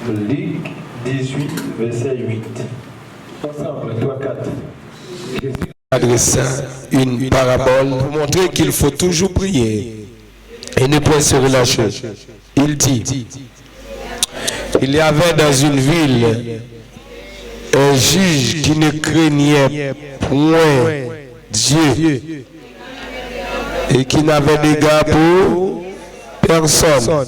Luc 18, verset 8. Ensemble, 3, 4. Jésus adressa une parabole pour montrer qu'il faut toujours prier et ne point se relâcher. Il dit, il y avait dans une ville un juge qui ne craignait point Dieu et qui n'avait d'égard pour personne.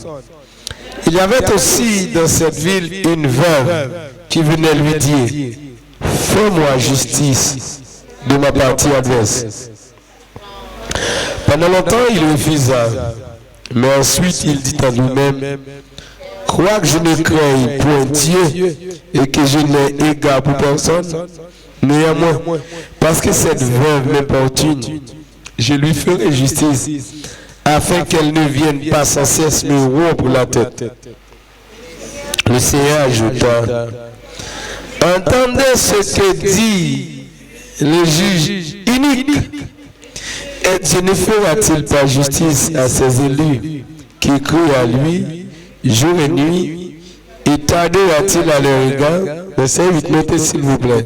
Il y avait aussi dans cette ville une veuve qui venait lui dire, fais-moi justice de ma partie adverse. Pendant longtemps, il refusa, mais ensuite il dit en lui-même, quoique je ne craigne point Dieu et que je n'ai égard pour personne, néanmoins, parce que cette veuve m'importune, je lui ferai justice, afin qu'elle ne vienne pas sans cesse me rompre la tête. Le Seigneur ajouta, entendez ce que dit le juge unique. Et Dieu ne fera-t-il pas justice à ses élus qui crient à lui jour et nuit, et tardera-t-il à leur égard? Verset 8, notez s'il vous plaît.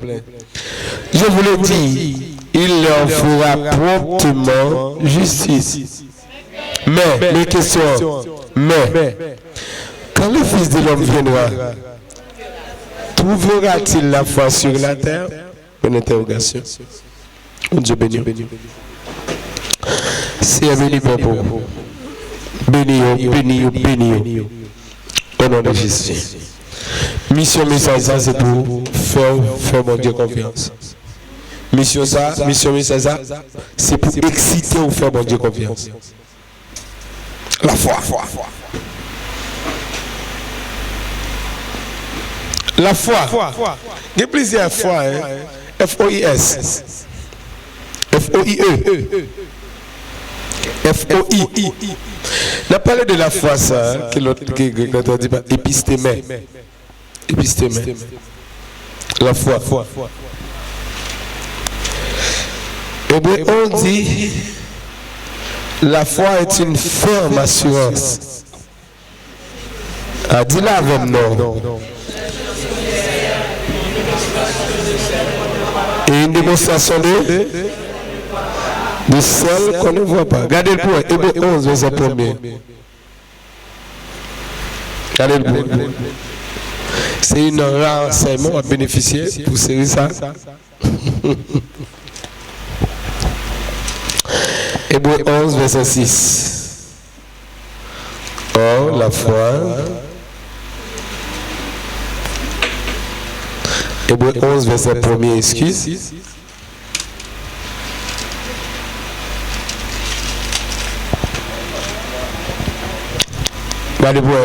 Je vous le dis, il leur fera promptement justice. Mais, les questions, mais, quand le Fils de l'homme viendra, trouvera-t-il la foi sur la terre? Une interrogation. Dieu béni. C'est béni, Père. Béni. Au nom de Jésus. Mission message, ça c'est pour faire mon Dieu confiance. Mission message, ça c'est pour exciter ou faire mon Dieu confiance. La foi. La foi. Il y a plusieurs fois. F-O-I-S. F-O-I-E. F-O-I. On a parlé de la foi, ça, que l'autre, quand on dit pas, épistémé. La foi. Eh bien, on dit, la foi est une ferme assurance. Ah, dis-la avec non. Et une démonstration de celle qu'on ne voit pas. Regardez le point, Hébreux 11, verset 1er. Regardez le point. C'est une rare enseignement à bénéficier pour serrer ça. Hébreux 11, verset 6. Or, la foi. Hébreux 11, verset 1er, excuse.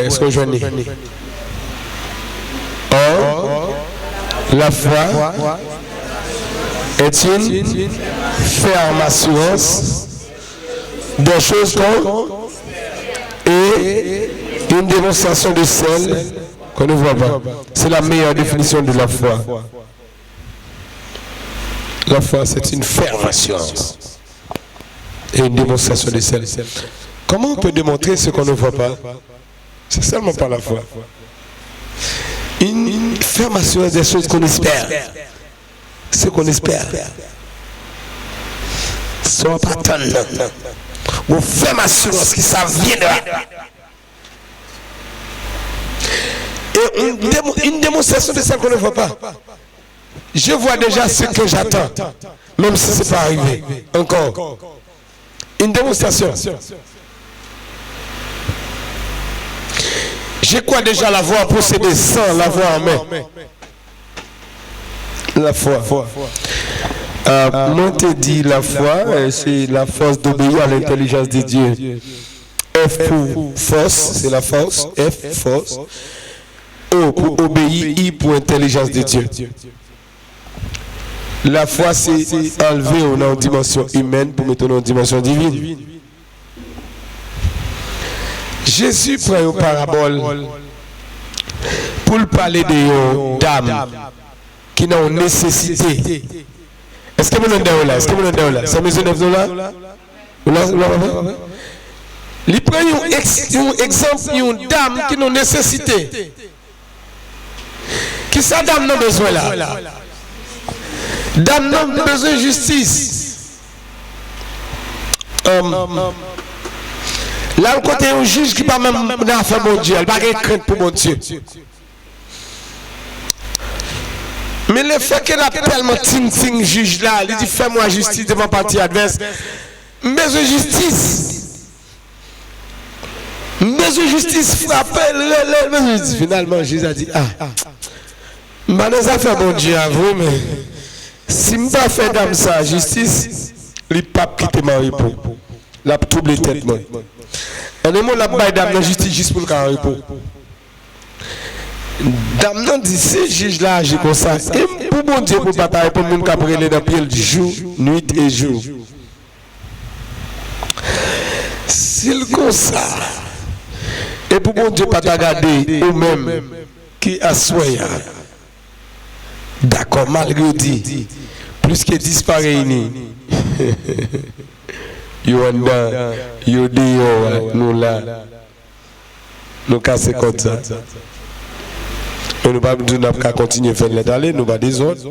Est-ce que je n'ai? Or, la foi est une ferme assurance des choses qu'on et une démonstration de celles qu'on ne voit pas. C'est la meilleure définition de la foi. La foi, c'est une ferme assurance et une démonstration de celles. Comment on peut démontrer ce qu'on ne voit pas? C'est seulement par la foi. Une ferme assurance des choses qu'on espère. Ce qu'on espère. Ce n'est pas tant. Une ferme assurance que ça viendra. Et une démonstration de ce qu'on ne voit pas. Je vois déjà ce que j'attends. Même si ce n'est pas arrivé. Encore. Une démonstration. Je crois déjà l'avoir possédé sans l'avoir en main. La foi. Moi te dis la foi, c'est la force d'obéir à l'intelligence de Dieu. F pour force, c'est la force. F, force. O pour obéir, I pour intelligence de Dieu. La foi, c'est enlever une dimension humaine pour mettre une dimension divine. Jésus prend une parabole pour parler de dames qui n'ont nécessité. Est-ce que vous l'avez là? Est-ce que vous l'avez là? Ça me dit là? Il prend un exemple d'une dame qui n'ont nécessité. Qui ça dame n'a besoin là? Dame n'a besoin de justice. Là, le côté un juge qui pas même dans fait mon Dieu, elle pas de crainte pour mon Dieu. Mais le fait qu'elle a tellement ting juge là, il dit fais-moi justice devant parti adverse. Mais de justice. Mais de justice frappe. Finalement, Jésus a dit je ne fait mon Dieu à vous, mais si je ne pas fait comme ça, justice, il pape qui te marie pour. La trouble tête moi. Et les mots la baille dame la justice juste pour le carré pour. Dame non dit ces juges là agir comme ça. Et pour bon Dieu pour bataille pour monde qui brûler dans pied jour, nuit et jour. S'il comme ça. Et pour bon Dieu pas regarder ou même qui assoya. D'accord malgré dit plus que 10 par réunis. Yo anda, yo dio, nous là, nous casser comme ça. Et nous pas continuer à faire l'étaler, nous pas des autres.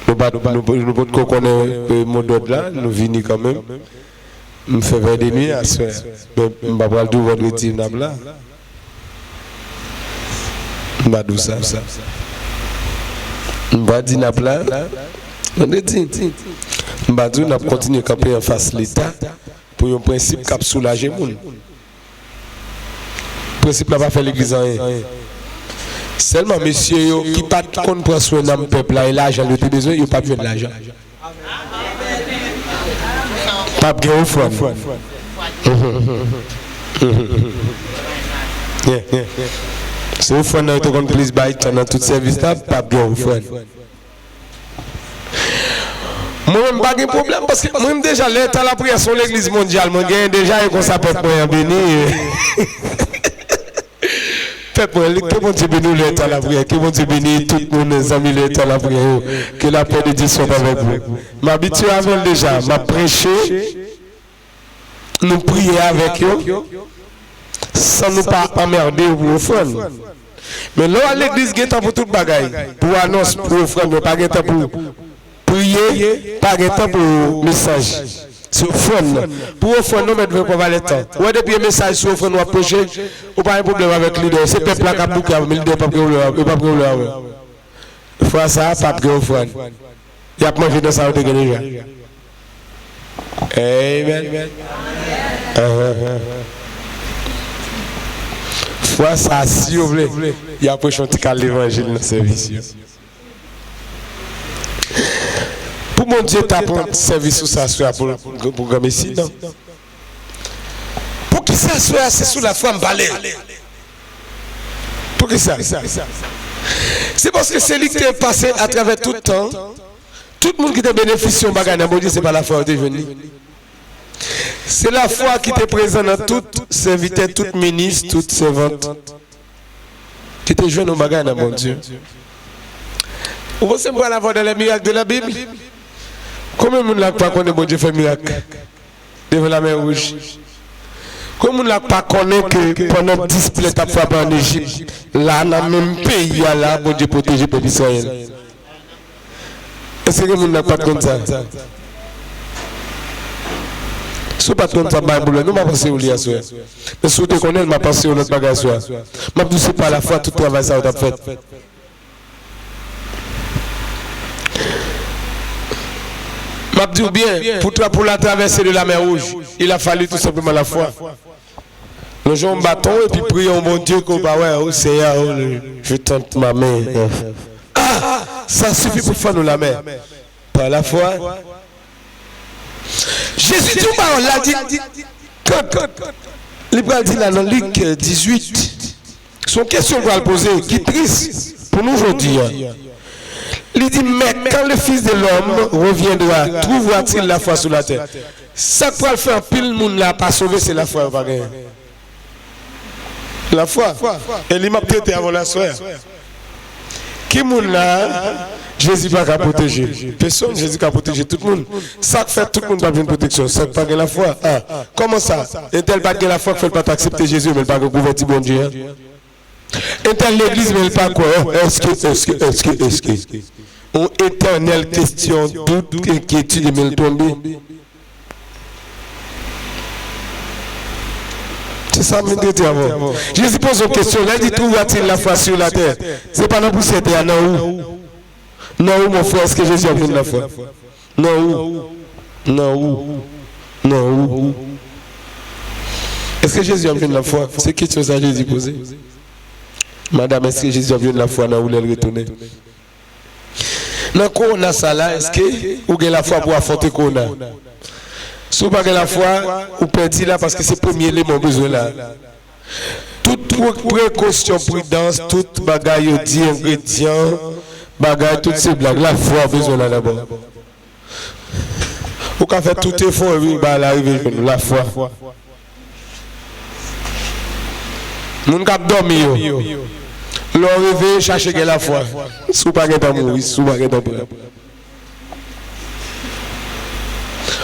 Nous pas connaître le mot d'ordre là, nous venons quand même. Nous faisons 20 des nuits à ce soir. Nous pas pas tout votre team là. Nous pas tout ça. Nous pas dire là. On est dit. Nous avons continué à camper en face de l'État pour un principe qui a soulagé les gens. Le principe n'a pas fait l'église en rien. Seulement, messieurs, qui ne prennent pas prendre soin de notre peuple et l'argent, ils ont besoin, ils n'ont pas besoin de l'argent. Pas de offrande. C'est offrande, nous avons plus de dans tout service, pas de offrande. Moi-même, pas de problème parce que moi-même déjà, l'état la prière sur l'église mondiale, moi j'ai déjà un concept pour un béni. Peuple, que bon Dieu bénisse l'état la prière, que bon Dieu bénisse tous nos amis l'état la prière, que la paix de Dieu soit avec vous. M'habitue avec déjà, m'a prêché, nous prier avec eux, sans nous pas emmerder ou offrande. Mais là, à l'église, il y a temps pour toute bagaille, pour annonce, pour offrande, mais pas de temps pour prier, pas de temps pour message. Sur phone. Pour offrande, nous mettons pas le temps. Ouais, depuis un message sur offrande, nous approcher, ou pas un problème avec l'idée. C'est le peuple qui a bouclé, mais l'idée pas pour le fois ça, pas de offrande. Il y a mangé dans ça, on déjà. Amen. Fois ça, si vous voulez, il y a prochain petit cas l'évangile dans le service. Pour mon Dieu, tu as un service sous ça pour gagner ici, non? Pour qui ça soit, c'est sous la femme balai. Pour qui ça? C'est parce que c'est lui qui est passé à travers tout le temps. Tout le monde qui te bénéficie de bagage, mon Dieu, ce n'est pas la foi de venir. C'est la foi qui te présente dans toute serviteur, toute ministre, toute servante. Qui te joue dans bagage, mon Dieu. Vous pensez pas la voix dans les miracles de la Bible? Combien de monde n'a pas connu bon Dieu fait miracle devant la mer rouge? Combien de monde n'a pas connu que pendant 10 plaies à frappé en Égypte, là, dans le même pays, là, bon Dieu protège le peuple d'Israël? Est-ce que le monde n'a pas connu ça? Si vous n'avez pas connu ça, nous ne pas penser au lit à soi. Mais si vous te connaissez, je pense au autre bagage. Je ne sais pas la foi, tout le travail ça vous a fait. Je dis bien, pour la traversée de la mer Rouge, il a fallu tout simplement la foi. Nous jouons un bâton et puis prions, mon Dieu, qu'on va ouais, oh Seigneur, je tente ma main. Ah, ça suffit pour faire nous la main. Par la foi. Jésus dit, on l'a dit, il dit là dans Luc 18, son question va le poser, qui est triste pour nous aujourd'hui. Il dit, mais quand le Fils de l'homme reviendra, trouvera-t-il la foi sur la terre? Ça pour le faire, pile le monde n'a pas sauvé, c'est la foi. La foi. Et il m'a peut-être avant la soirée. Qui monde là, Jésus va protéger. Personne, Jésus va protéger tout le monde. Ça fait tout le monde pas une protection. Ça pas la foi. Ah, comment ça? Et tel pas la foi, fait pas accepter Jésus, mais pas convertir bon Dieu. l'église, mais pas quoi. Est-ce que. Une éternelle question, doute, inquiétude, mais le tomber. C'est ça, me dit avant. Jésus pose une question. Là, il dit, trouvera-t-il la foi sur la terre? C'est pas non pour cette terre, non où? Non où, mon frère, est-ce que Jésus a vu la foi? Non où? Non où? Non où? Est-ce que Jésus a vu la foi? C'est question ça Jésus posé. Madame, est-ce que Jésus a vu la foi dans où elle retourne? Dans quoi on a ça là, est-ce que vous avez la foi pour affronter qu'on a? Si vous n'avez pas la foi, vous perdez là parce que c'est le premier élément besoin là. Toute précaution, prudence, toute bagaille, dit ingrédients, bagaille, toutes ces blagues, la foi besoin là d'abord. Vous pouvez faire tout effort, oui, bah l'arrivée, la foi. Moun kap dormi yo. L'on réveille chercher la foi. Sous pas que mourir, sous pas que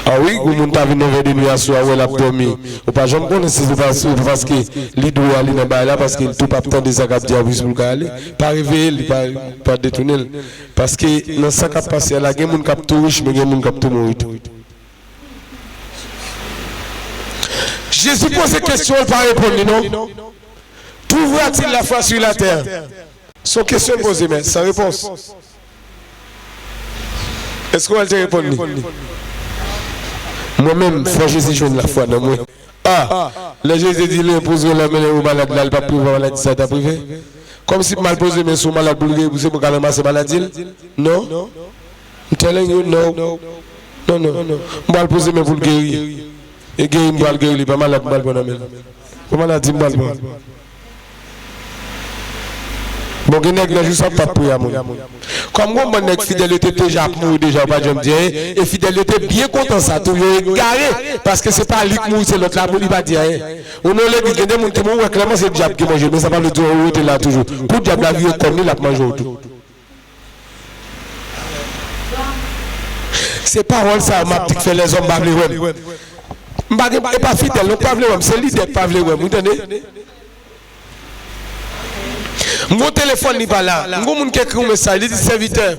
ah oui, vous moun ta vinn vers de nuit à soir ou l'a dormi. Ou pas jamais connaître si c'est parce que li doit aller dans bail là parce que tout pas temps des agap diabus pour aller. Pas réveiller, pas détourner parce que dans ça qui passé là, gen moun kap tout riche mais gen moun kap tout mourir. Jésus pose une question, il pas répondre non. Trouvera-t-il la foi sur la terre? Son question posée, mais sans réponse. Est-ce qu'on va te répondre? Moi-même, frère Jésus, je la foi dans moi. Ah, le Jésus dit, il pose la main au malade, là, il va priver maladie, ça t'a privé. Comme si mal posé, mais sous malade, vous savez, vous avez masse maladie? Non? I'm telling you, no. Non. Je vais poser, mais pour le guérir. Et guérir, je vais le guérir, pas malade, je vais le guérir. Pas maladie, je vais le guérir. Bon, il y a juste un pas pour moi. Comme moi, mon fidélité déjà mourir déjà, pas de me dire, et fidélité bien content ça, tout est garé, parce que c'est pas lui qui mourit, c'est l'autre là, il va dire. On a l'église, il y a des gens qui mourent, clairement c'est le diable qui mange, mais ça va le dire, où était là toujours. Pour le diable, la vie est comme il a mangé autour. C'est parole ça, ma petite fait les hommes, je ne pas fidèle, c'est l'idée de pas vous entendez? Mon téléphone n'est pas là. Mon qui écrit un message, il dit serviteur.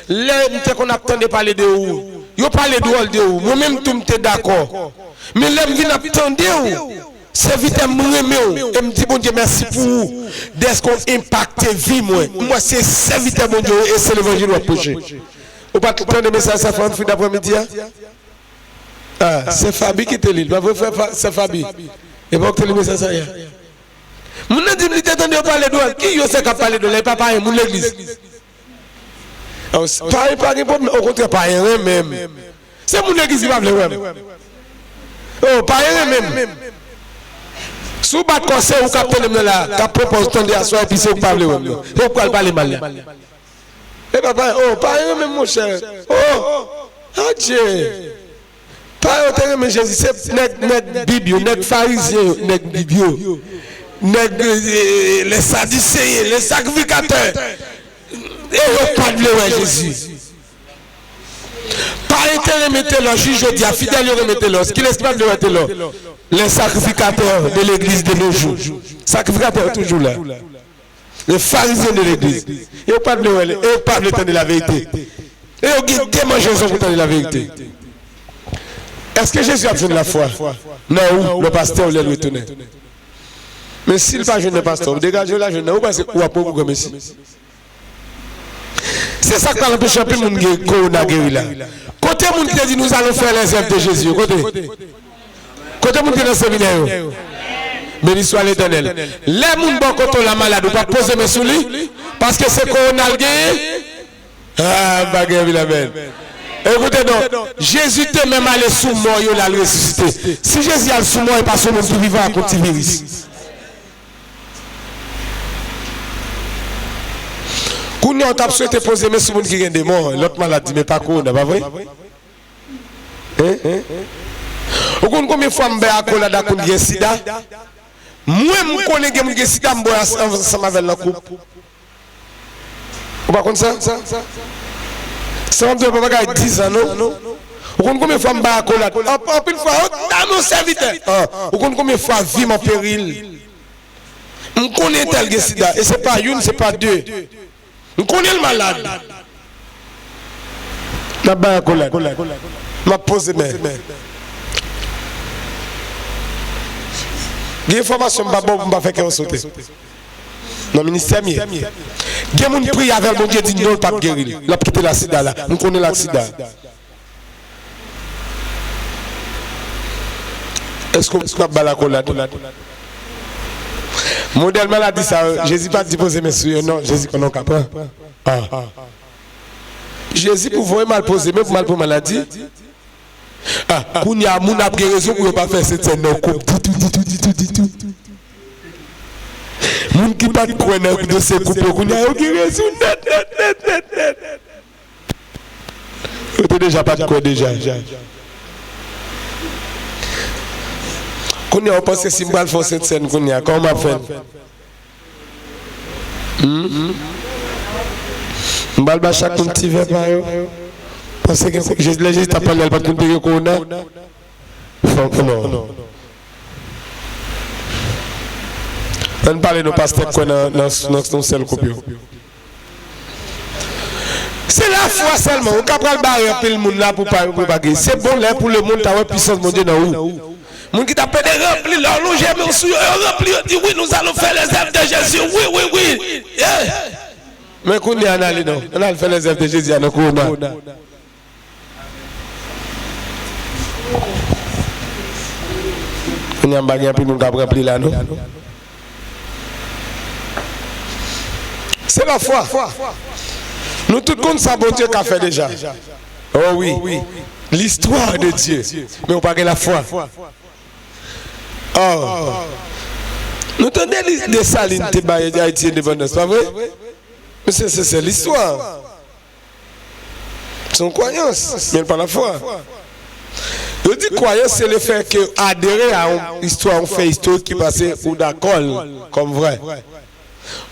Là, qu'on attendait parler de où? Yo parler de où? Moi-même, tout me d'accord. Mais là, je viens attendre où? Serviteur, je me dis, bon Dieu, merci pour vous. Dès qu'on impacte vie, moi, c'est serviteur, mon Dieu, et c'est l'évangile qui va pocher. Vous pas attendre des messages à fin d'après-midi? Ah, c'est Fabi qui te lit. C'est Fabi. Et vous avez le message à ça. Mon dit il t'attendait parler de qui yo sait qu'a parler de les papa et mon l'église. Pas au contraire pas rien même. C'est mon église qui va le même. Oh pas rien même. Sous bas conseil ou capitaine là, cap propose tendre à soi et puis c'est pas le même. Pourquoi parler mal? Eh papa, oh pas rien même mon cher. Oh Dieu. Pas autant mais Jésus c'est net Bible, net pharisien, net Bible. Les sadducéens, les sacrificateurs, et ils pas de Jésus. Par intérêt, mettez-le, juge dit, fidèle, remettez-le. Ce qui est capable de remettre les sacrificateurs de l'église de nos jours. Sacrificateurs toujours là. Les pharisiens de l'église. Ils pas de temps de la vérité. Et ils ont démangé pour temps de la vérité. Est-ce que Jésus a besoin de la foi? Non, le pasteur l'a retourné. Mais s'il n'est pas jeune pasteur, dégagez la jeune, ou pas pour comme ici. C'est ça qui a empêché un peu de monde guéri là. Côté monde qui dit nous allons faire les œuvres de Jésus. Côté monde qui est dans le séminaire. Béni soit l'Éternel. Les gens bon côté la malade, ou pas poser mes sous lui, parce que c'est qu'on a gagné. Ah, baguette la belle. Écoutez donc, Jésus était même allé sous mort, il a ressuscité. Si Jésus est sous mort, il passe au monde tout vivant à côté de virus. Quand on t'a souhaité poser mes sous qui gagne des morts, l'autre malade dit mais pas quoi, pas vrai? Ou combien de fois je suis à la coupe de sida? Moi, je connais que je sida, je suis ensemble avec la coupe. Vous ne comprenez ça? Ça va me faire 10 ans, non? Vous comprenez combien de fois je suis à la coupe? Une fois, dans mon serviteur. Vous comprenez combien de fois je vis en péril? On connaît tel que sida. Et ce n'est pas une, ce n'est pas deux. On connaît le malade. Je vais poser mes. Il y a une information que je vais faire sauter. Dans le ministère, il y a des gens qui prient avec mon Dieu dit non, pas guérir. Il a quitté la sida là. On connaît la sida. Est-ce qu'on a la colade? Modèle maladie, ça. Jésus pas dit poser mes souliers. Non, Jésus qu'on a capable. Jésus pour vous mal poser, mais pour mal pour maladie. Qu'on y a mon après raison pour ne pas faire cette scène. Tout. Moun qui pas de quoi de ces couples, qu'on y a aucune raison. Vous déjà pas de quoi déjà. Qu'on y a pensé si mal font cette scène qu'on y a, comment on fait? M'balba chaque petit verre par eux. Parce que Jésus t'a parlé, elle pas de payer qu'on a. Non. On parle de nos pasteurs qu'on a dans seul copie. C'est la foi seulement. On peut pas barrer le monde là pour pas guérir. C'est bon là pour le monde d'avoir puissance mon Dieu dans où. Mon qui t'appelle remplir leur logement sur remplir dit oui nous allons faire les œuvres de Jésus. Oui. Mais qu'on y en a non. On a fait les œuvres de Jésus à nos corona. On y a un bagage pour nous remplir là non. C'est la foi. Nous tous compte ça bon Dieu qu'a fait déjà. Oh oui. L'histoire de Dieu. Mais on parle de la foi. Nous tenons des salines de Haïti indépendance, pas vrai? Mais c'est l'histoire. C'est une croyance, mais pas la foi. Je dis croyance, c'est le fait que adhérer à une histoire, on fait histoire qui passait ou d'accord comme vrai.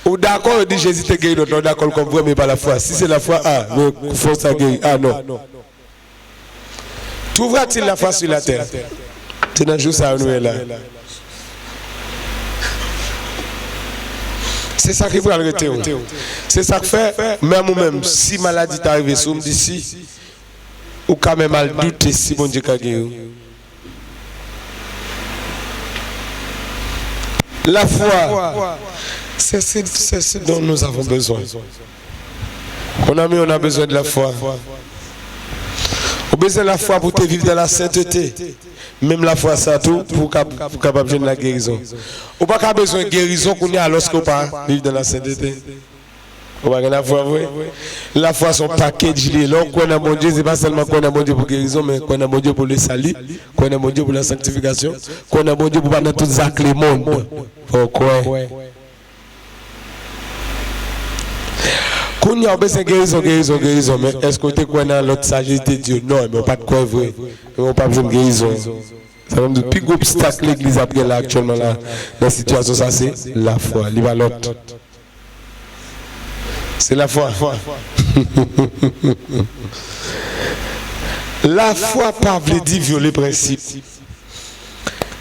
Ou d'accord, on dit Jésus te guéri, on d'accord comme vrai, mais pas la foi. Si c'est la foi, mais il faut ça guérir. Non. Trouvera-t-il la foi sur la terre? C'est dans le jour ça, nous est là. C'est ça qui va arrêter. C'est ça que fait, même si maladie t'arrive, si on me dit si, ou quand même mal douter si bon Dieu a guéri. La foi, c'est ce dont nous avons besoin. On a besoin de la foi. On a besoin de la foi pour te vivre dans la sainteté. Même la foi, ça tout pour capable de la guérison. On n'a pas besoin de guérison qu'on a lorsqu'on ne pas vivre dans la sainteté. On va la foi, oui. La foi, son package, là, qu'on a mon Dieu, c'est pas seulement qu'on a mon Dieu pour guérison, mais qu'on a mon Dieu pour le salut, qu'on a mon Dieu pour la sanctification, qu'on a mon Dieu pour pas dans tous les mondes. Pourquoi? Qu'on y a besoin de guérison, mais est-ce que tu connais dans l'autre sagesse de Dieu? Non, mais on pas de quoi vrai. On n'a pas besoin de guérison. Ça veut dire que le plus gros obstacle que l'Église a pris là actuellement dans la situation, ça c'est la foi. Il va l'autre. C'est la foi. La foi pas veut dire violer principe.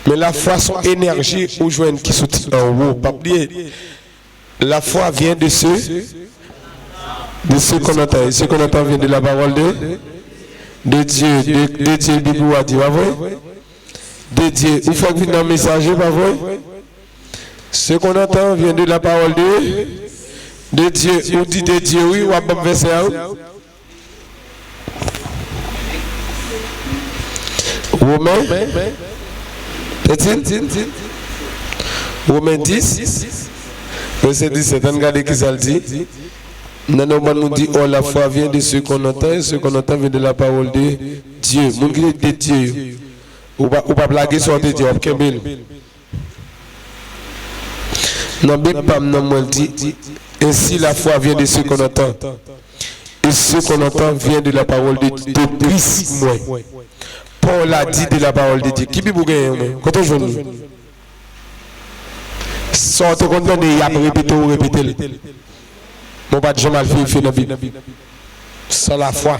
Mais la foi, son énergie ou joindre qui soutient en haut. Pas oublier. La foi vient de ce qu'on entend. Et ce qu'on entend vient de la parole de Dieu. De Dieu, Bible a dit, pas vrai? De Dieu. Il faut que vienne un messager, pas vrai? Ce qu'on entend vient de la parole de Dieu. Ou dit de Dieu, oui, ou à bon verset. Romains. Romains 10. Verset 17. Regardez qui ça le dit. Non, nous dit, oh, la foi vient de ce qu'on entend, et ce qu'on entend vient de la parole de Dieu. Mon qui est de Dieu. Ou pas blaguer sur de Dieu, non, Bible pas non dit, ainsi la foi vient de ce qu'on entend. Et ce qu'on entend vient de la parole de Christ. Paul a dit de la parole de Dieu. Qui peut vous gagner? Quand on joue, sortez qu'on donne, il y a répété. Mon pas de jamais fait dans la Bible. Sans la foi.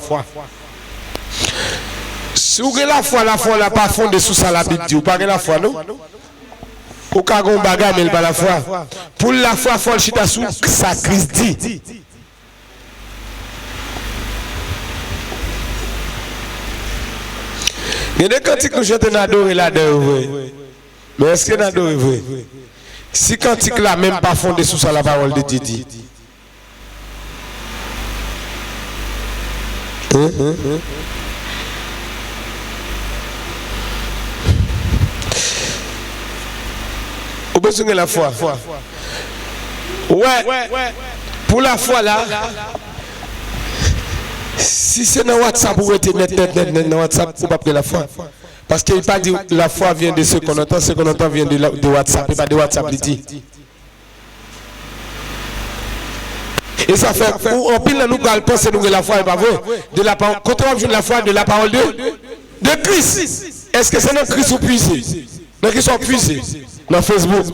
Si vous avez la foi n'a pas fondé sous ça la Bible dit, vous pas la foi, non? Ou ka gon bagay mais pas la foi. Pour la foi faut le chita sous ça Christ dit. Il y a des cantiques que je t'adore là-dedans. Mais est-ce que t'adore vrai? Si cantique là même pas fondé sous ça la parole de Dieu. Au besoin de la foi. Ouais. Pour la foi là. Si c'est dans WhatsApp, vous êtes net dans WhatsApp, vous ne pouvez pas la foi. Parce qu'il pas dit la foi vient de ce qu'on entend vient de WhatsApp, et pas de WhatsApp, il dit. Et ça fait, en pile, nous pensons que la foi n'est pas vraie. Quand on a la foi de la parole de Christ. Est-ce que c'est dans Christ ou puisé? Dans Christ ou puisé? Dans Facebook,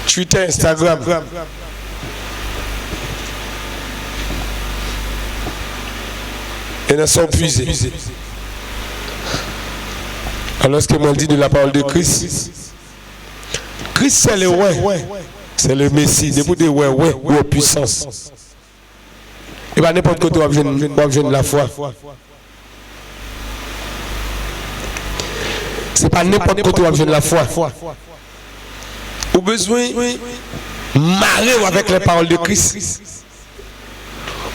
Twitter, Instagram. Et ne sont puisés. Alors ce que moi dit de la parole de Christ, Christ c'est le ouais, c'est le Messie, depuis de ouais, puissance. Et bien n'importe quoi tu vas besoin de la foi. C'est pas n'importe quoi tu vas besoin de la foi. Ou besoin marrer avec les paroles de Christ.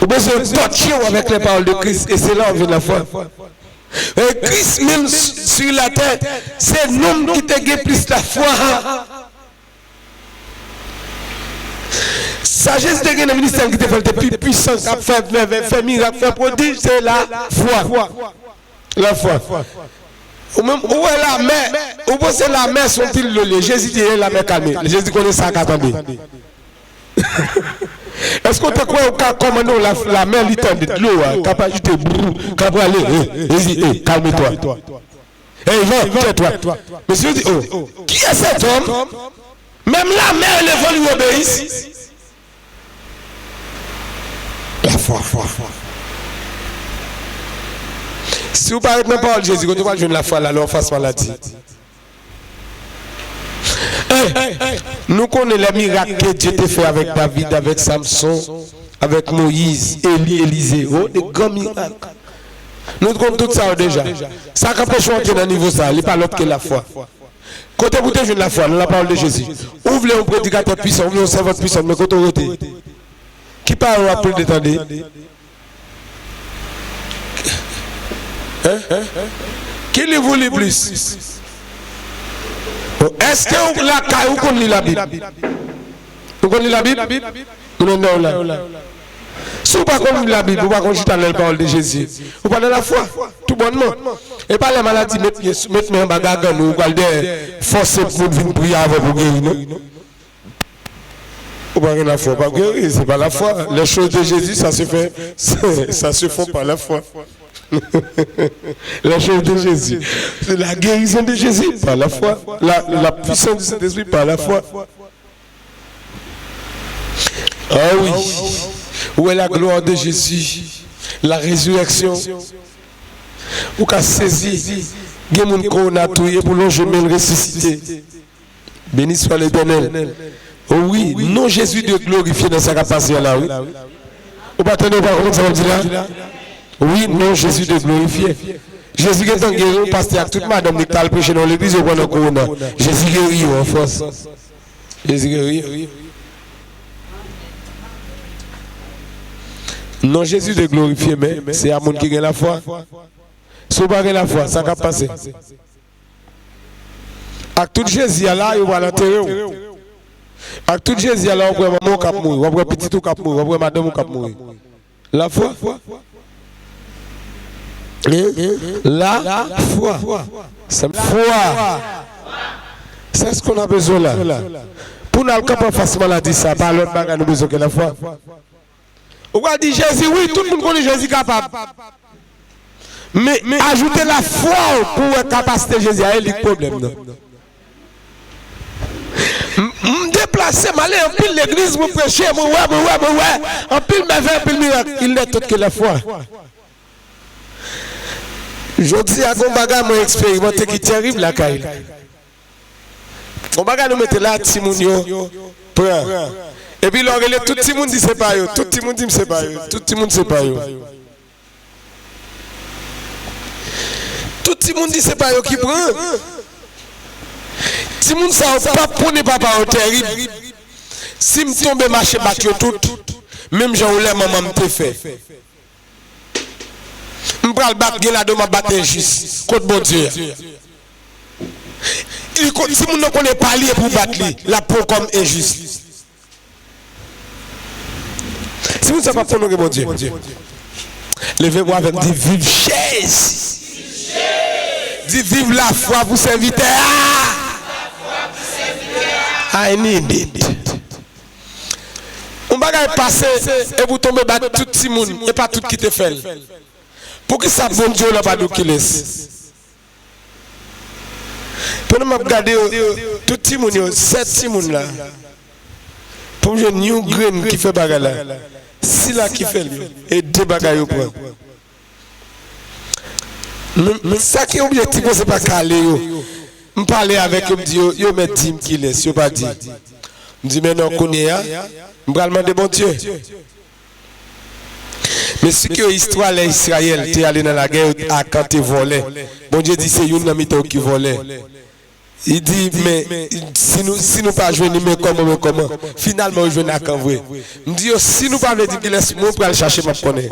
Ou besoin de toucher avec les paroles de Christ. Et c'est là où vient la foi. Et Christ même sur la terre, c'est l'homme qui te gagne plus la foi. Sagesse de gagne le ministère qui te fait le plus puissant, qui fait miracle, fait prodige, c'est la foi. La foi. Ou même, où est la mer? Où c'est la mer sont-ils lolés? Jésus dit, la mer calmée. Jésus connaît ça, qu'attendez. Est-ce qu'on te croit au cas comme la mer l'étend de l'eau, capable de brou, capable aller, calme-toi. Va, tais-toi. Monsieur dit, qui est cet homme? Même la mer et les vents lui obéissent. La foi. Si vous parlez de parole de Jésus, quand vous parlez de la foi, alors face maladie. Nous connaissons les miracles que Dieu t'a fait avec David, avec Samson, avec Moïse, Élie, Élisée. Oh, des grands miracles. Nous connaissons tout ça déjà. Ça quand on entrer dans le niveau ça, il n'est pas l'autre que la foi. Quand vous avez la foi, dans la parole de Jésus, ouvrez un prédicateur puissant, ouvrez un serveur puissant, mais quand vous avez qui parle après d'étendre? Qui les voulait plus? Est-ce que vous connaissez la Bible? Vous connaissez la Bible? Non, là. Si vous ne connaissez pas la Bible, vous ne connaissez pas la parole de Jésus. Vous parlez de la foi, tout bonnement. Et pas la maladie, mettre un bagage, vous allez forcer pour vous prier avant vous guérir. Vous parlez de la foi, pas guérir, ce n'est pas la foi. Les choses de Jésus, ça se fait par la foi. La chose de Jésus, la guérison de Jésus par la foi, la puissance du Saint-Esprit par la foi. Ah oui, où est la gloire de Jésus, la résurrection? Où qu'a saisi, il y a mon corps a tué pour longer le ressuscité. Béni soit l'Éternel. Oh oui, non Jésus de glorifier dans sa capacité là, oui. Vous attendez pas comment ça va dire là? Oui, non, Jésus de glorifier. Jésus est en guéri, pasteur, toute madame qui a prêché dans l'église au point de corona. Jésus guérit en force. Jésus guérit. Non, Jésus de glorifier, mais c'est à mon qui a la foi. Si vous n'avez pas la foi, ça va passer. Avec tout Jésus là, il va l'enterrer. Avec tout Jésus là, on voit maman qui mourir, on voit petit qui mourir, on voit madame qui mourir. La foi. La foi. C'est foi. C'est ce qu'on a besoin là. Pour nous, capable facilement à dire ça, pas l'autre bagage, nous besoin que la foi. On va dire Jésus, oui, tout le monde connaît Jésus capable. Mais ajouter la foi pour la capacité de Jésus, il y a un problème. Me déplacer, m'aller en pile l'église, vous prêcher, en pile merveille, en pile miracle, il n'est autre que la foi. Je dis à mon bagage, moi expérimenté qui est terrible la caille. Mon bagage nous mettez là, Timounio, prend. Et puis, tout le monde dit c'est pas eux. Tout le monde dit c'est pas eux. Tout le monde c'est pas eux. Tout le monde dit c'est pas eux qui prend. Tout le monde ça pas prendre papa au terrible. Si me tombe marcher bac tout, même Jean Oulé maman me fait. Je prends le bac là de ma battre injuste. Côte bon Dieu. Si vous ne connaissez pas lié pour battre la peau comme injuste. Si vous ne savez pas pour nous, bon Dieu. Levez-moi avec dit vive chaise. Dit vive la foi pour serviteur. I need it. On va passer et vous tombez battre tout le monde et pas tout qui te fait. Pour que ça bon Dieu là pas nous qui laisse. Pour nous regarder tout le monde, 7 monde là. Pour je new green qui fait bagarre là. Si là qui fait et 2 bagarres au point. Mais ça qui est objectif c'est pas caler yo. Me parler avec eux me dit yo met 10 qui laisse, yo pas dit. Me dit mais non connait a, me demander bon Dieu. Mais ce que l'histoire d'Israël, tu es allé dans la guerre quand tu volais. Bon Dieu dit c'est une amie qui volait. Il dit mais si nous pas jouer mais comment finalement jouer à quand vrai. Me dit si nous pas dire qu'il laisse moi pour aller chercher ma connaît.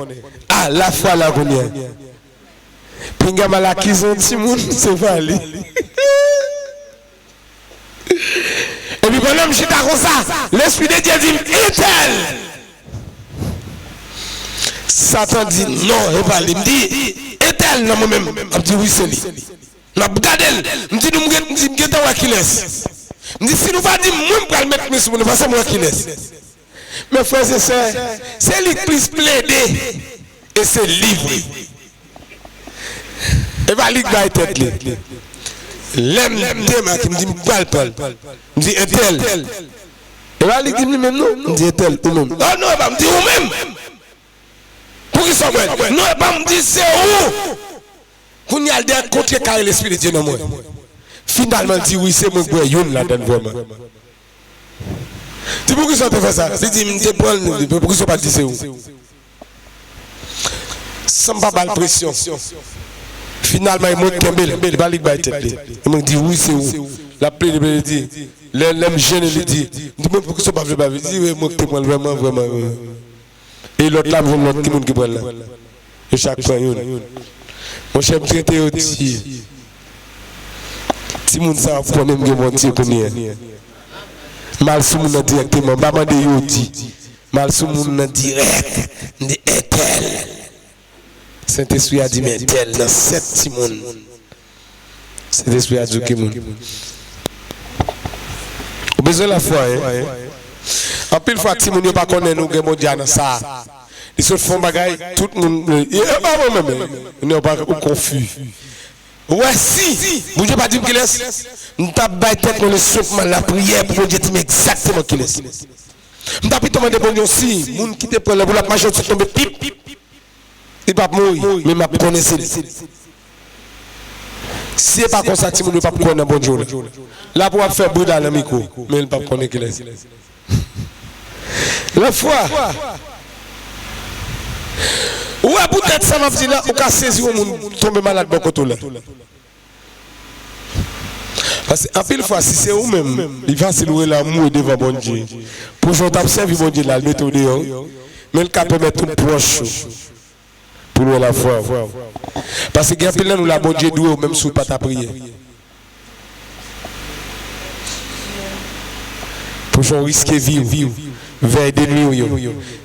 Ah la foi la connaît. Pinga malakizon ti moun c'est pas lui. Et puis bonhomme j'étais comme ça, l'esprit de Dieu dit est-elle. Satan dit non, et pas lui. Me dit est-elle non moi-même. Je dis oui c'est lui. N'a regardé, me dit nous me geta wa qui laisse. Me dit si nous pas dire moi pour mettre mes sous nous pas moi qui laisse. Mes frères et sœurs, c'est lui qui plaider et c'est livré. Et va lui gagner tête là. L'aime déma qui me dit parle. Me dit est-elle. Et va lui dire même non, me dit est-elle ou même. Oh non, va me dire ou même. Pour qui ça non, pas me dire c'est où. Qu'on y a le contre carré l'esprit de Dieu dans moi. Finalement dit oui, c'est moi pour yon là dedans vraiment. Tu pourquoi ça te fait ça? C'est dit me prendre pourquoi ça pas dire c'est où. Sans pas de pression. Finalement, il m'a tombé, il va lui battre. Il m'a dit oui, c'est où. La plaie de dit, l'homme jeune, il dit, pourquoi ça pas fait pas dire, oui, moi, je prends vraiment. Et l'autre là, l'autre qui prend là. Et chaque fois, mon chef traité aussi. Si mon ça prend même que mon Dieu connaît. Mal sous mon directement, maman de yoti. Mal sous mon direct, dit est-elle. Saint-Esprit a dit mais tel dans 7 Simon. Saint-Esprit a dit que mon. Au besoin la foi hein. En pile fois Simon ne pas connaître nous mon Dieu dans ça. Ils se font bagaille tout le monde ne pas confus. Ouais si, bon Dieu pas dit qu'il laisse. Nous t'a bailler tête dans le souffle la prière pour Dieu dire exactement qu'il laisse. Nous t'a demandé bon Dieu si, moun qui te prend la pour la marche sur tomber pip. Il va mourir, mais je connais. Si ce n'est pas comme ça, tu ne peux pas connaître bon Dieu. Là, pour faire bruit dans le micro, mais il ne peut pas connaître qu'il est. La foi. Ou peut-être ça m'a dit là, ou qu'à saisir au monde, tomber malade de côté là. Parce qu'en pile fois, si c'est vous-même, il va se louer l'amour devant bon Dieu. Pour que t'observes bon Dieu là, le mettre dehors, mais le cas peut mettre tout proche. Pour nous la foi. Parce que quand nous la bon Dieu doué même sous pas ta prière. Pour qu'on risque vivre vers des nuits.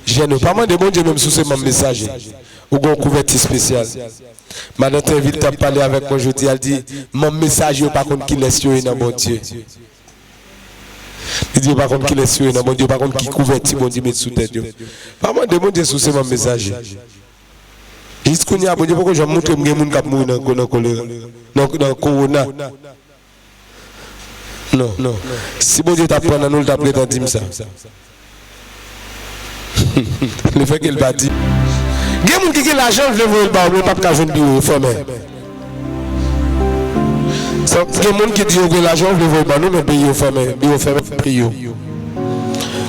Je ne pas de bon Dieu même sous ce même message. Ou un couverture spécial. Madame t'invite à parler avec moi aujourd'hui. Elle dit mon message par contre qui laisse dans bon Dieu. Il dit par contre qui laisse dans bon Dieu, par contre qui couverture bon Dieu met sous tête. Pas moi de bon Dieu sous ce même message. Juste qu'on y a, pourquoi je montre que les gens qui mourent dans le corona. Non. Si bon Dieu t'apprend, nous t'apprend dans dire ça. Le fait qu'il va dire. Il y a des gens qui ont l'argent, ils ne veulent pas jouer du bureau. Il y a des gens qui disent que l'argent, vous ne voyez pas, nous, mais pays au fermé, pays.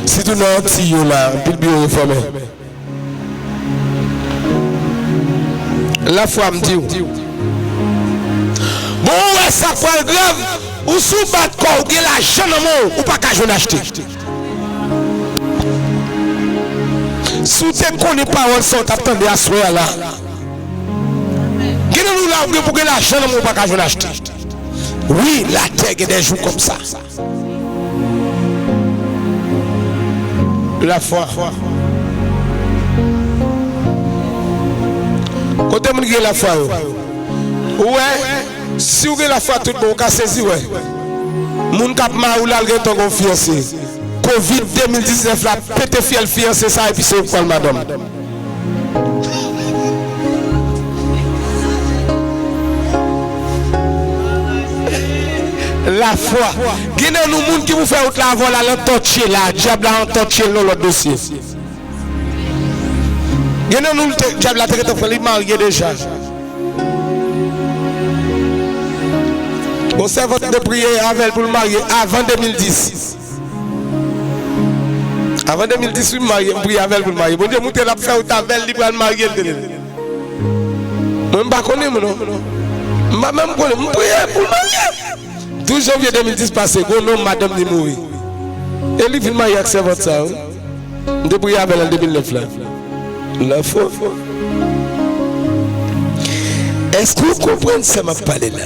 Si tu n'as pas de là, puis le bureau est fermé. La foi me dit. Bon, ouais, ça quoi grave. Ou sous bat quoi, ou bien l'argent dans mon, ou pas qu'à j'en acheter. Sous tes connais paroles sont attendus à ce là. Nous là pour que l'argent dans mon, pas qu'à j'en acheter. Oui, la terre est des jours comme ça. La foi. Quand on a la foi, ouais, si vous avez la foi, tout le monde a saisi, ouais. Moun kap ma ou la gen ton confiance. Covid 2019 la pété fiel fiancé ça et puis c'est quoi madame. La foi. Gene nous moun qui vous fait out la vol à l'entoucher là, diable a entouché dans le dossier. Gene nous diable a traité pour lui marier déjà. On s'est voté de prier avec pour le marier avant 2010. Avant 2010, je me prier avec pour le marier. Bon Dieu, je la faire out avec lui pour le marier. Je ne sais pas comment je ne sais pas même prier pour le marier. 12 janvier 2010 passé, bon nom madame dit mourir. Et lui vient marier avec sa vote ça. Je prier avec elle en 2009 là. La foi. Est-ce que vous comprenez ça m'a parlé là?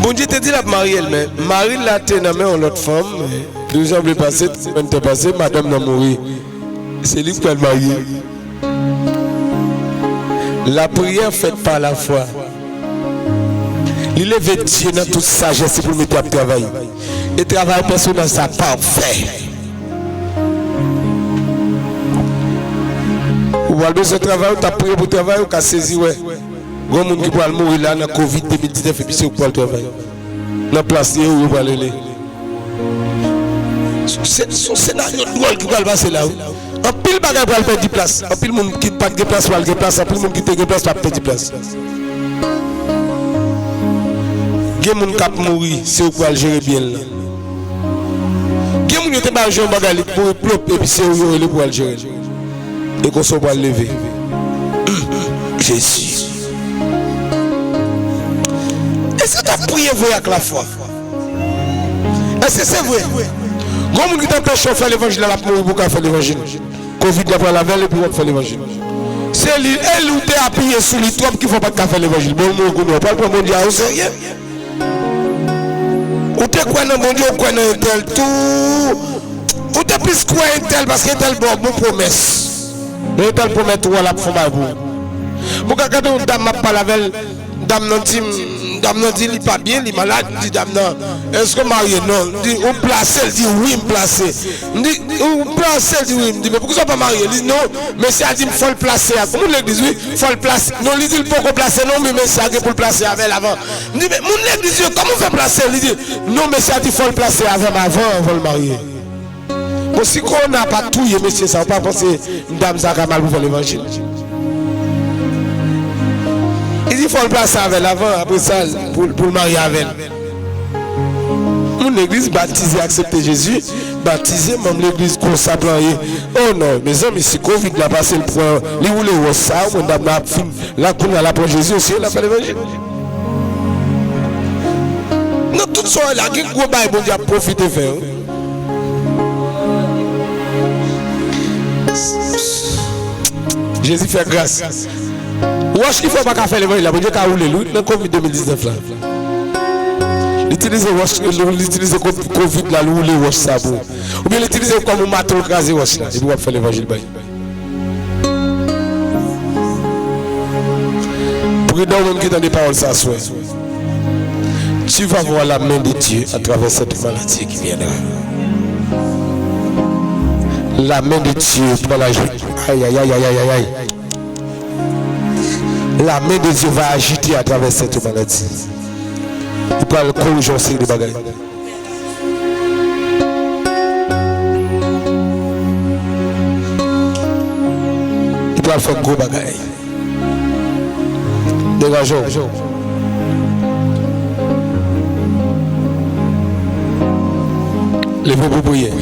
Bon Dieu te dit la mariée, mais Marie l'a tenamé en l'autre femme. 12 ans plus passé, madame n'a mouru. C'est lui qui a marié. La prière faite par la foi. Il lève Dieu dans toute sagesse pour mettre à travail. Et travail personnel, ça parfait. Ou alors de ce travail, tu as prié pour travail, ou tu as saisi, ouais. Il y a des gens qui peuvent mourir là dans la Covid 2019 et puis c'est pour le travail. Dans la place, où va aller. C'est son scénario drôle qui va passer là. En pile bagage pour perdre place. En pile monde qui pas de place pour aller place. En pile monde qui te place pour perdre place. Il y a des gens qui peuvent mourir, c'est pour le gérer bien là. Il y a des gens qui peuvent jouer un bagage pour plop et puis c'est pour le gérer. Et qu'on soit pas lever. Jésus. Est-ce que tu as prié avec la foi? Est-ce que c'est vrai? Quand on t'empêche de faire l'évangile, la pour faire l'évangile. Covid n'a pas la veille pour faire l'évangile. C'est elle ou t'es appuyé sur les troupes qui ne font pas faire l'évangile. Bon, on ne parle pas de mon Dieu, au sérieux. Ou t'es quoi dans mon Dieu, ou quoi dans un tel tout. Ou t'es plus quoi un tel parce qu'un tel bon promesse. Mais un tel promet tout à la fond de vous. Pourquoi quand on dame m'a pas la veille, dame non dit il pas bien, il malade, dit dame non. Est-ce que marié non? Dit on place, elle dit oui, me placer. Dit on place, elle dit oui, me dit mais pourquoi ça pas marié? Il dit non, mais c'est a dit faut le placer. Comment l'église oui, faut le placer. Non, il dit il faut placer non, mais c'est a dit pour le placer avec avant. Il dit mais mon l'église comment on fait placer? Il dit non, mais c'est a dit faut le placer avant le marier. Bon si qu'on n'a pas tout, monsieur, ça va pas penser dame ça a mal pour faire l'évangile. Il dit qu'il faut le placer avec l'avant, après ça, pour le marier avec. Mon église baptisée, accepter Jésus, baptisée, même l'église consacrée. Oh non, mes amis, si Covid l'a passé le point, les roulés au ça, on a film, là, qu'on a l'approche Jésus aussi, on a fait l'évangile. Non, tout ça, là, qui gros bail, bon Dieu, profiter faire. Jésus fait grâce. Wesh, il ne faut pas faire l'évangile, il faut rouler lui dans le Covid 2019 là. L'utiliser Covid là, rouler wesh ça bon. Ou bien l'utiliser comme un maton crasé wesh là, il faut faire l'évangile. Pour que nous même qui dans des paroles ça soit. Tu vas voir la main de Dieu à travers cette maladie qui viendra. La main de Dieu pour la joie. Aïe aïe aïe aïe aïe aïe. La main de Dieu va agiter à travers cette maladie. Il parle corriger aussi des bagages. Il parle faire gros bagages. Dégageons. Levez pour prier.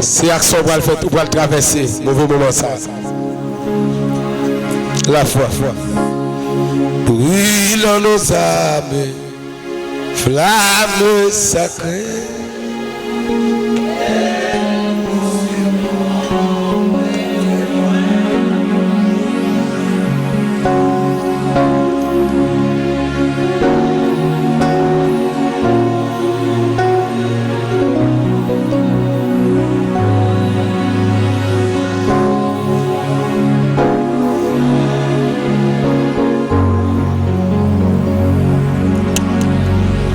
C'est action pour le faire, pour le traverser. Mauvais moment ça. La foi. Brille en nos âmes, flamme sacrée.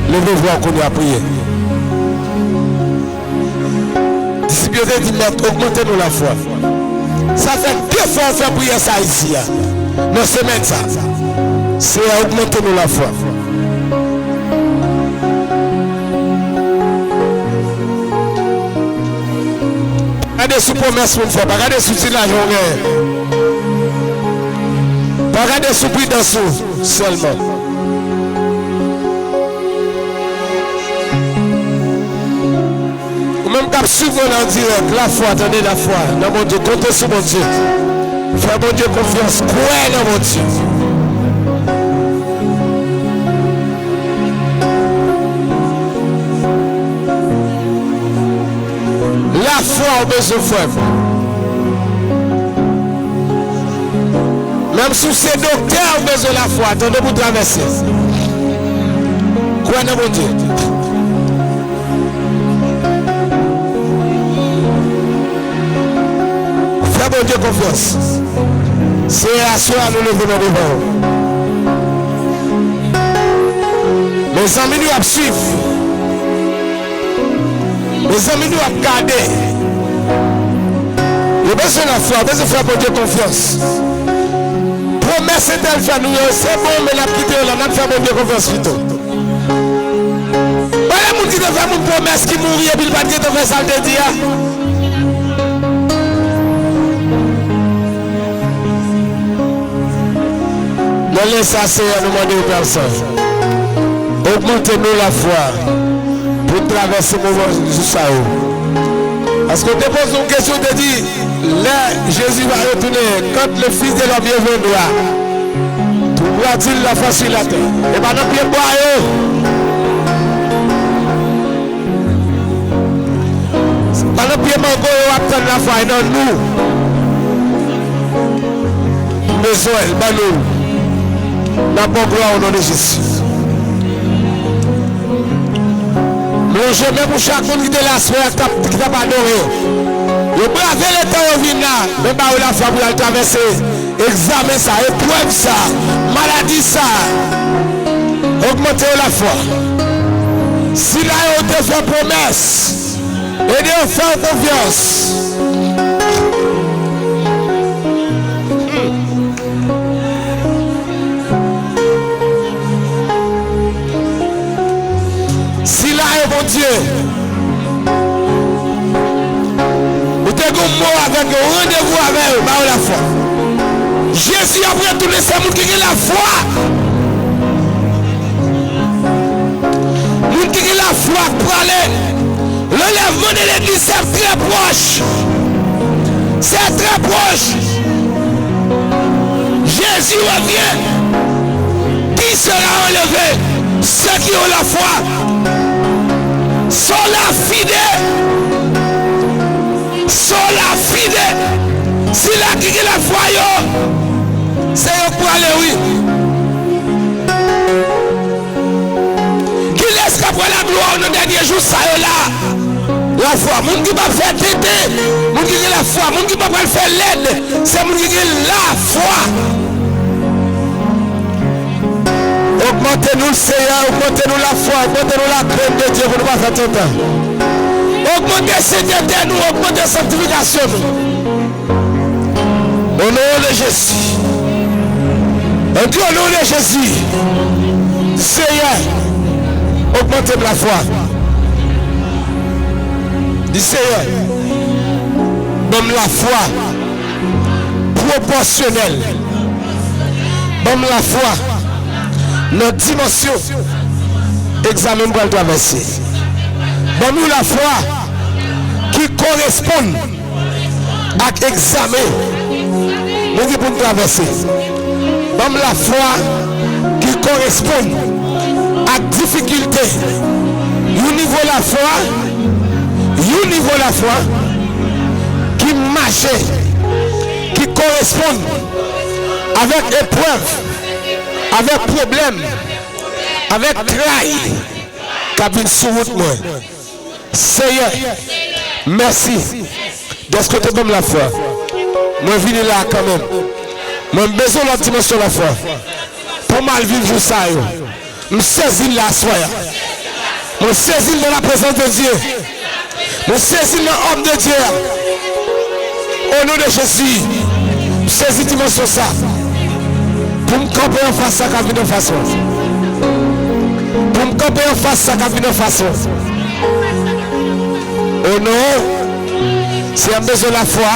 Levez-vous qu'on a prié. Disciples dit, augmentez-nous la foi. Ça fait 2 fois on fait prier ça ici. Dans semaine ça. C'est augmenter-nous la foi. Regardez sous promesse qu'on fait. Regardez sous la journée. Regardez sous prudence seulement. Même quand suivre en direct, la foi, attendez la foi. Dans mon Dieu, comptez sur mon Dieu. Fais mon Dieu confiance. Croyez dans mon Dieu. La foi a besoin de foi. Même si ces docteurs ont besoin de la foi, attendez vous traverser. Croyez dans mon Dieu. Bon Dieu confiance. C'est à soi nous levons devant. Mes amis nous suivent. Mes amis nous garder. Il y a besoin de la foi, besoin de faire bon Dieu confiance. Promesse est elle fait nous, c'est bon, mais la quitté, on a fait bon Dieu confiance plutôt. Voilà mon qui te fait une promesse qui mourit et puis il va dire de faire ça le dire. Ça c'est à demander aux personnes. Augmentez-nous la foi pour traverser le moment jusqu'à où. Parce qu'on te pose une question de dire, là Jésus va retourner, quand le Fils de l'homme viendra, trouvera-t-il la foi sur la terre? Et maintenant, pied bois, maintenant, pied mango, attendre la foi, et non nous. Besoin, nous. D'abord, gloire au nom de Jésus. Mon Dieu, même pour chaque monde qui est là, qui t'a pas adoré. Le braver le temps au vin là, même pas la foi pour traverser, examiner ça, épreuve ça, maladie ça. Augmentez la foi. Si là, on te fait promesse, aidez-vous à faire confiance. Mon Dieu, vous avez un mot avec un rendez-vous avec eux, par la foi. Jésus a retourné ces gens qui ont la foi. Nous qui ont la foi pour aller. L'enlèvement de l'église, c'est très proche. C'est très proche. Jésus revient. Qui sera enlevé? Ceux qui ont la foi. Sont la fidèle. Si la qui la foi, c'est pour aller, oui. Qui laisse qu'après la gloire, le dernier jour, ça est là. La foi, mon qui va faire tété, mon qui a la foi, mon qui va faire l'aide, c'est mon qui a la foi. Augmentez-nous le Seigneur, augmentez-nous la foi, augmentez-nous la crainte de Dieu pour nous pas faire tout le temps. Augmentez cette éternité, nous augmentez la sanctification. Au nom de Jésus. On dit au nom de Jésus. Seigneur, augmentez la foi. Dis Seigneur, donne la foi proportionnelle. Donne la foi. Notre dimension examen pour le traverser. Donne-nous la foi qui correspond à l'examen pour nous traverser. Donne la foi qui correspond à la difficulté. Au niveau de la foi, qui marche, qui correspond avec épreuve, avec problème, avec trahi, qui vient sur route moi. Seigneur, merci de ce que tu donnes la foi. Moi, je viens là quand même. Moi, j'ai besoin de la dimension de la foi. Pour mal vivre ça, je saisis la soirée. Je saisis dans la présence de Dieu. Je saisis dans l'homme de Dieu. Au nom de Jésus, je saisis dimension ça. Pour me camper en face à qui vient en façon. Pour me camper en face à qui vient en façon. Au nom, c'est un besoin de la foi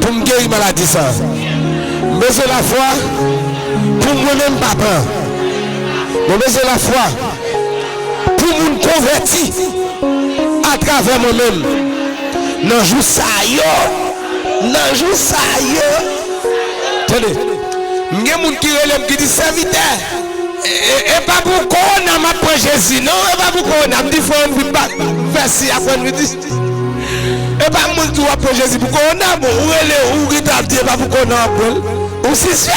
pour me guérir maladie ça. Besoin de la foi pour moi-même papa. Besoin de la foi pour me convertir à travers moi-même. Non, je sais. Non, je sais. Attendez. Il y a des gens qui disent serviteur. Et pas pour qu'on a ma pour Jésus. Non, et pas pour qu'on a dit faut verser après nous dit. Et pas mon tour pour Jésus pour qu'on a bon ou retarder pas pour qu'on a bon. Aussi c'est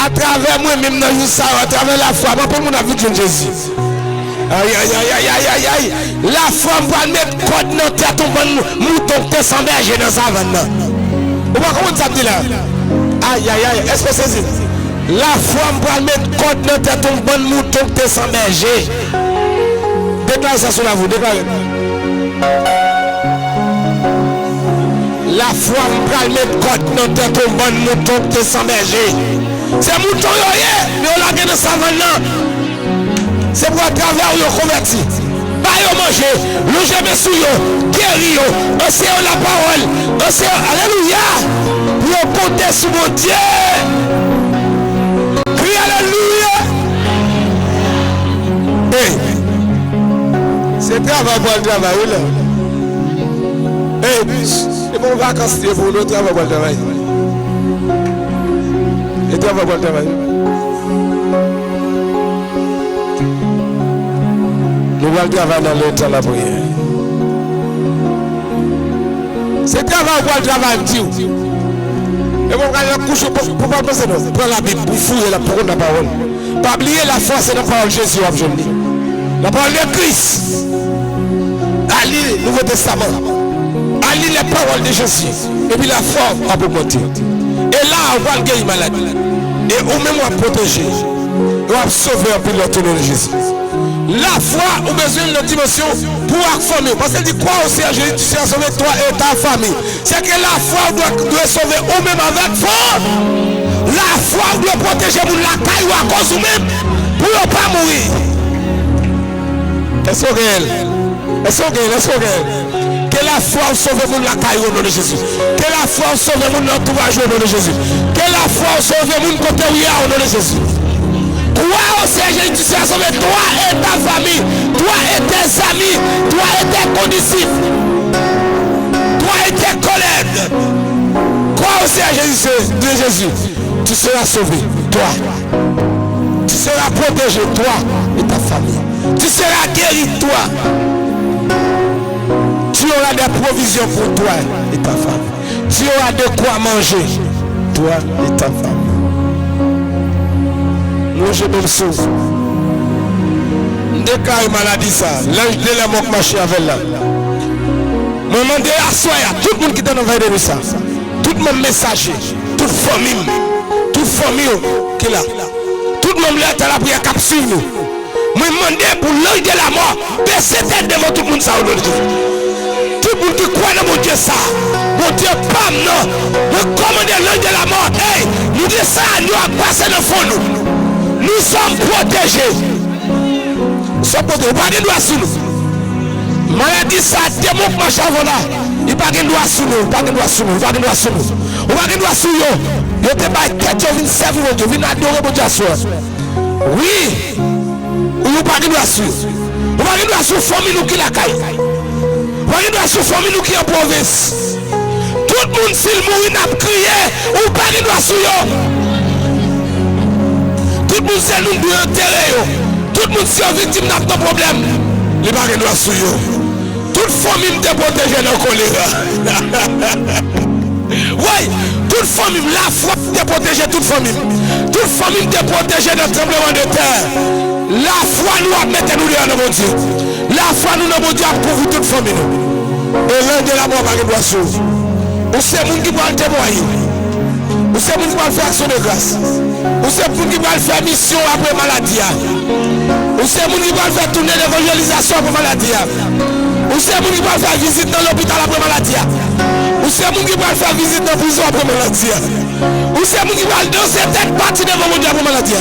à travers moi-même dans ça à travers la foi pas pour mon avis de Jésus. Aïe aïe aïe aïe aïe aïe. La foi va mettre code dans tête ton mouton te sans berger dans sa vanne. Ou pas comment ça dit là? Aïe aïe aïe, est-ce que c'est ça? La foi va mettre code dans tête ton bon mouton te sans berger. Déclarez ça sur la vous, déclarez. La foi va mettre code dans tête ton bon mouton te sans berger. C'est mouton yoye, mais on l'a gagné dans sa vanne. C'est pour à travers vous converti. Pas vous manger, le jamais sous vous, guérir vous, enseignez la parole, enseignez, alléluia, pour compter sur mon Dieu. Crie alléluia. Hey, c'est travail pour le travail là. Hey, c'est mon vacances pour le travail pour le travail. Et travail pour le travail. Nous allons travailler dans le temps de la prière. C'est travail pour le travail, Dieu. Et vous allez coucher pour pas penser non. Prends la Bible pour fouiller la parole de la parole. Pas oublier la foi, c'est la parole de Jésus. La parole de Christ. À lire le Nouveau Testament. À lire les paroles de Jésus. Et puis la foi va pour monter. Et là, on va le guérir malade. Et au même on va protéger. On va sauver un peu le nom de Jésus. La foi, on a besoin de dimension pour la famille. Parce qu'elle dit quoi aussi à Jésus, tu seras sauvé toi et ta famille. C'est que la foi doit sauver ou même avec foi. La foi doit protéger pour la caille ou à cause ou même pour ne pas mourir. Est-ce que réel? Est-ce que réel? Est-ce que réel? Que la foi sauve pour la caille au nom de Jésus. Que la foi sauve pour l'entourage au nom de Jésus. Que la foi sauve pour le côté où il y a au nom de Jésus. Toi aussi, Jésus, tu seras sauvé, toi et ta famille, toi et tes amis, toi et tes condisciples, toi et tes collègues. Toi aussi, Jésus, tu seras sauvé, toi. Tu seras protégé, toi et ta famille. Tu seras guéri, toi. Tu auras des provisions pour toi et ta famille. Tu auras de quoi manger, toi et ta famille. Moi je me sauve. Déclare maladie ça. L'ange de la mort marche avec là. Moi demande à soi, tout le monde qui est dans le de ça. Tout le monde messager, toute famille qui est là. Tout le monde là dans la prière cap suivre nous. Moi demande pour l'ange de la mort, baisser tête devant tout le monde ça au nom de Jésus. Tout le monde qui croit dans mon Dieu ça. Mon Dieu pas non. Nous commandons l'ange de la mort. Hey, nous disons ça, nous a passé dans le fond nous. Nous sommes protégés. Nous sommes protégés. Pas de doigt sous nous. Maladie, ça, démon qui marche avant là. Il n'y a pas de doigt sous nous. Pas de doigt sous nous. Pas de doigt sous nous. Pas de doigt sous nous. Il y a des têtes qui viennent servir mon Dieu. Viennent adorer mon Dieu. Oui. Ou pas qui doit sous. Ou pas qui doit sous famille nous qui la caille. Ou pas qui doit sous famille nous qui en province. Tout le monde s'il mourit n'a crié. Ou pas qui doit sous yo. Tout le monde c'est nous doit enterrer yo. Tout le monde c'est victime n'a pas de problème. Les pas qui doit sous yo. Toute famille te protège dans le choléra. Oui, toute famille, la foi te protège toute famille. Toute famille te protège dans le tremblement de terre. La foi nous a mis nous dans mon Dieu. La foi nous dans mon Dieu a couvert toute famille. Et l'un de la mort par une boisson. Ou c'est le monde qui va le témoigner. Ou c'est le monde qui va faire action de grâce. Ou c'est le monde qui va faire mission après maladie. Ou c'est le monde qui va faire tourner l'évangélisation après maladie. Ou c'est le monde qui va faire visite dans l'hôpital après maladie. Ou c'est le monde qui va faire visite dans la prison après maladie. Ou c'est le monde qui va danser tête partie devant mon Dieu après maladie.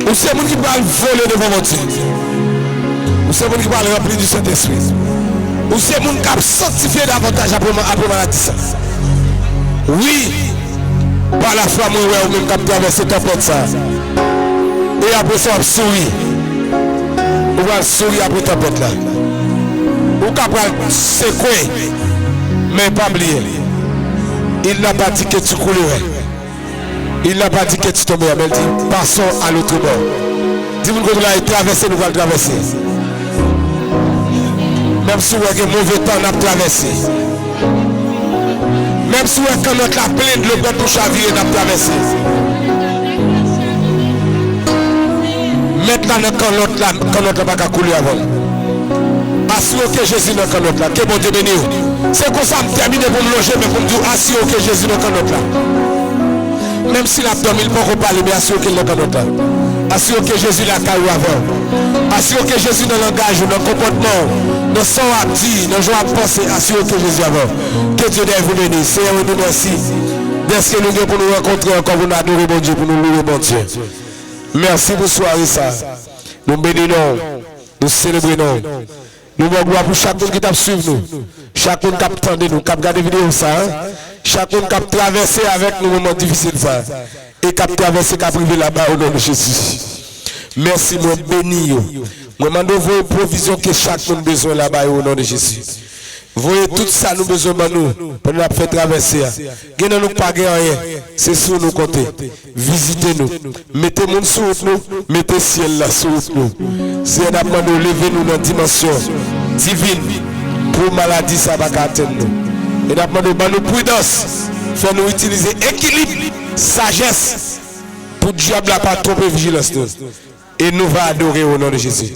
Ou c'est le monde qui va voler devant mon Dieu. Ou c'est le monde qui va remplir du Saint-Esprit. Ou c'est le monde qui va sanctifier davantage après maladie. Oui, par la foi, moi, ou même qui va traverser ta porte ça. Et après ça, on sourit. On va sourire après ta porte là. Ou capable secouer. Mais pas oublier. Il n'a pas dit que tu coulerais. Il n'a pas dit que tu tomberais. Mais il dit, passons à l'autre bord. Dis-moi que vous allez traverser, nous allons traverser. Même si vous avez un mauvais temps, nous allons traverser. Même si vous avez quand notre la pleine de l'eau pour chavirer, nous allons traverser. Maintenant, quand notre n'a pas couler avant. Assurez que Jésus n'est qu'un autre là. Que bon Dieu bénisse. C'est comme ça que je termine pour me loger, mais pour me dire assurez que Jésus n'est qu'un autre là. Même si l'abdomen il ne peut pas parler, mais assurez qu'il n'est qu'un autre là. Assurez que Jésus l'a caillou avant. Assurez que Jésus dans le langage, dans le comportement, dans son à dire, dans le joie à penser, assurez que Jésus avant. Que Dieu vous bénisse. Seigneur, nous merci. D'être que nous avons pour nous rencontrer encore, vous nous adorer, bon Dieu, pour nous louer, bon Dieu. Merci pour soirée ça. Nous bénissons, nous célébrons. Nous voulons gloire pour chacun qui t'a suivi nous. Chacun qui a attendu nous, qui a regardé vidéo ça. Chacun qui a traversé avec nous moments difficiles ça. Et qui a traversé, qui a privé là-bas au nom de Jésus. Merci, moi béni. Moi demande vos provisions que chacun a besoin là-bas au nom de Jésus. Voyez tout ça nous besoin de nous pour nous faire traverser. Gagnez nous pas rien, c'est sur nous compter. Visitez-nous, mettez monde sur nous, mettez ciel là sur nous. C'est un appel de lever nous dans une dimension divine pour maladie ça va atteindre nous. Et d'après nous prudence, faire nous utiliser équilibre, sagesse pour diable n'a pas tromper vigilance nous. Et nous va adorer au nom de Jésus.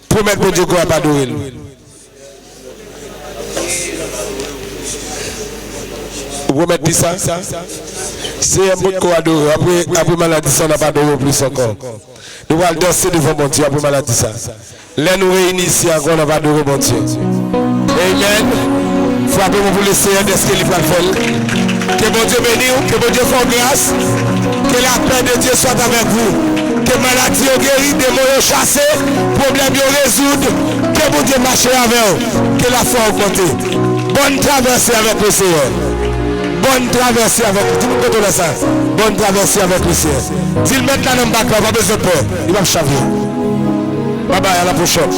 Promettre pour Dieu qu'on va pas adorer nous. Vous mettez ça? C'est un bon qu'on adore. Après maladie, ça n'a pas adoré plus encore. Nous allons danser devant mon Dieu après maladie. Ça. Là, nous réunissons ici encore, on va adorer mon Dieu. Amen. Frappez-vous pour le Seigneur de ce qu'il va faire. Que mon Dieu bénisse, que mon Dieu fasse grâce. Que la paix de Dieu soit avec vous. Que maladie guérie, démons chassés, problèmes résoudre. Que mon Dieu marche avec vous. Que la foi augmente. Bonne traversée avec le Seigneur. Bonne traversée avec le Seigneur. Bonne traversée avec le Seigneur. Dis-le maintenant dans le bac, pas besoin de peur. Il va me chavirer. Bye bye, à la prochaine.